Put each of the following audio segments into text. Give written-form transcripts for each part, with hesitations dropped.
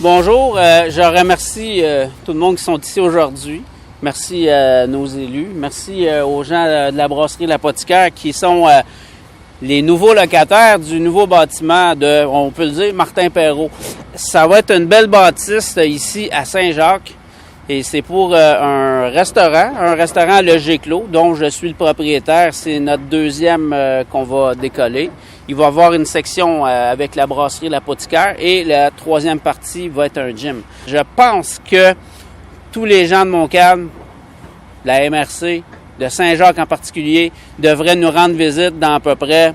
Bonjour, je remercie tout le monde qui sont ici aujourd'hui. Merci à nos élus. Merci aux gens de la brasserie L'Apothicaire qui sont les nouveaux locataires du nouveau bâtiment de, on peut le dire, Martin Perrault. Ça va être une belle bâtisse ici à Saint-Jacques et c'est pour un restaurant à logis clos dont je suis le propriétaire. C'est notre deuxième qu'on va décoller. Il va y avoir une section avec la brasserie L'Apothicaire et la troisième partie va être un gym. Je pense que tous les gens de Montcalm, la MRC, de Saint-Jacques en particulier, devraient nous rendre visite dans à peu près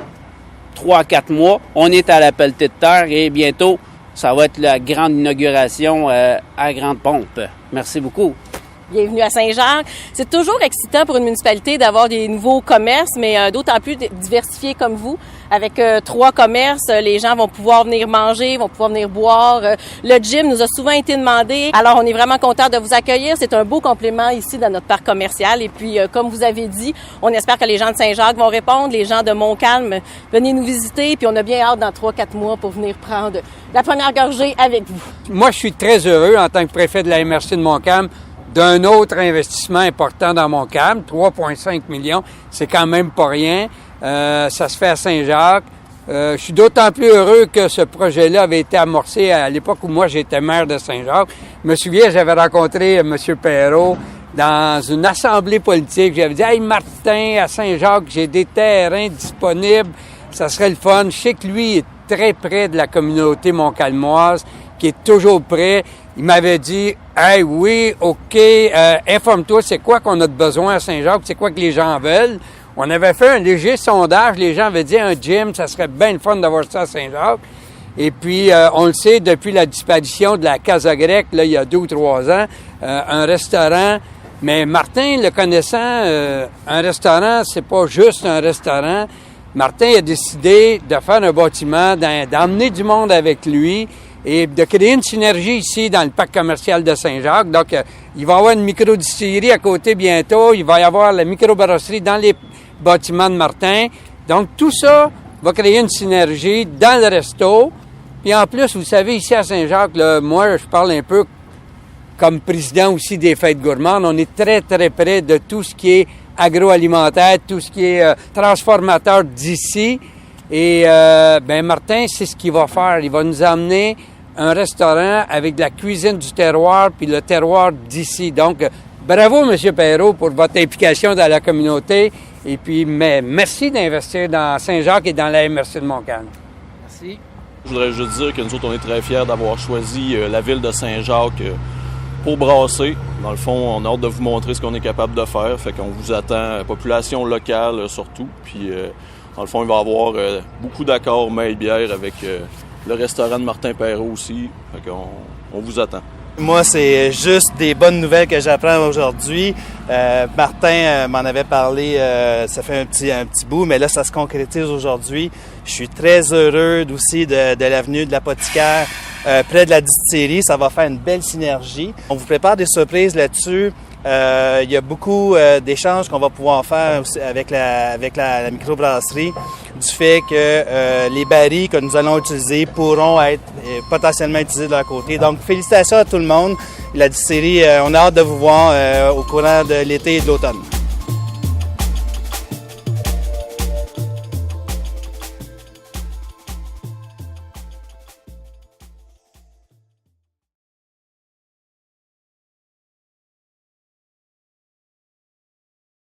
3 à 4 mois. On est à la pelletée de terre et bientôt, ça va être la grande inauguration à grande pompe. Merci beaucoup. Bienvenue à Saint-Jacques. C'est toujours excitant pour une municipalité d'avoir des nouveaux commerces, mais d'autant plus diversifiés comme vous. Avec 3 commerces, les gens vont pouvoir venir manger, vont pouvoir venir boire. Le gym nous a souvent été demandé. Alors, on est vraiment content de vous accueillir. C'est un beau complément ici dans notre parc commercial. Et puis, comme vous avez dit, on espère que les gens de Saint-Jacques vont répondre. Les gens de Montcalm, venez nous visiter. Puis, on a bien hâte dans 3-4 mois pour venir prendre la première gorgée avec vous. Moi, je suis très heureux en tant que préfet de la MRC de Montcalm d'un autre investissement important dans Montcalm, 3,5 millions, c'est quand même pas rien. Ça se fait à Saint-Jacques. Je suis d'autant plus heureux que ce projet-là avait été amorcé à l'époque où moi j'étais maire de Saint-Jacques. Je me souviens, j'avais rencontré M. Perrault dans une assemblée politique. J'avais dit « Hey Martin, à Saint-Jacques, j'ai des terrains disponibles, ça serait le fun. » Je sais que lui est très près de la communauté montcalmoise, qui est toujours près. Il m'avait dit « Hey, oui, OK, informe-toi, c'est quoi qu'on a de besoin à Saint-Jacques, c'est quoi que les gens veulent. » On avait fait un léger sondage, les gens avaient dit un gym, ça serait bien le fun d'avoir ça à Saint-Jacques. Et puis, on le sait, depuis la disparition de la Casa Grecque, là, il y a 2 ou 3 ans, un restaurant. Mais Martin, le connaissant, un restaurant, c'est pas juste un restaurant. Martin a décidé de faire un bâtiment, d'emmener du monde avec lui et de créer une synergie ici dans le parc commercial de Saint-Jacques. Donc, il va y avoir une micro-distillerie à côté bientôt. Il va y avoir la micro-brasserie dans les bâtiments de Martin. Donc, tout ça va créer une synergie dans le resto. Puis en plus, vous savez, ici à Saint-Jacques, là, moi, je parle un peu comme président aussi des Fêtes gourmandes. On est très, très près de tout ce qui est agroalimentaire, tout ce qui est transformateur d'ici. Et Martin, c'est ce qu'il va faire. Il va nous amener un restaurant avec de la cuisine du terroir puis le terroir d'ici. Donc, bravo, M. Perrault, pour votre implication dans la communauté. Et puis, merci d'investir dans Saint-Jacques et dans la MRC de Montcalm. Merci. Je voudrais juste dire que nous autres, on est très fiers d'avoir choisi la ville de Saint-Jacques pour brasser. Dans le fond, on a hâte de vous montrer ce qu'on est capable de faire. Fait qu'on vous attend, population locale surtout. Puis, dans le fond, il va y avoir beaucoup d'accords maille-bière avec le restaurant de Martin Perrault aussi. Fait qu'on vous attend. Moi, c'est juste des bonnes nouvelles que j'apprends aujourd'hui. Martin m'en avait parlé, ça fait un petit bout, mais là, ça se concrétise aujourd'hui. Je suis très heureux aussi de l'avenue de l'Apothicaire, près de la distillerie. Ça va faire une belle synergie. On vous prépare des surprises là-dessus. Il y a beaucoup d'échanges qu'on va pouvoir faire aussi avec la microbrasserie, du fait que les barils que nous allons utiliser pourront être potentiellement utilisés de leur côté. Donc, félicitations à tout le monde. La distillerie, on a hâte de vous voir au courant de l'été et de l'automne.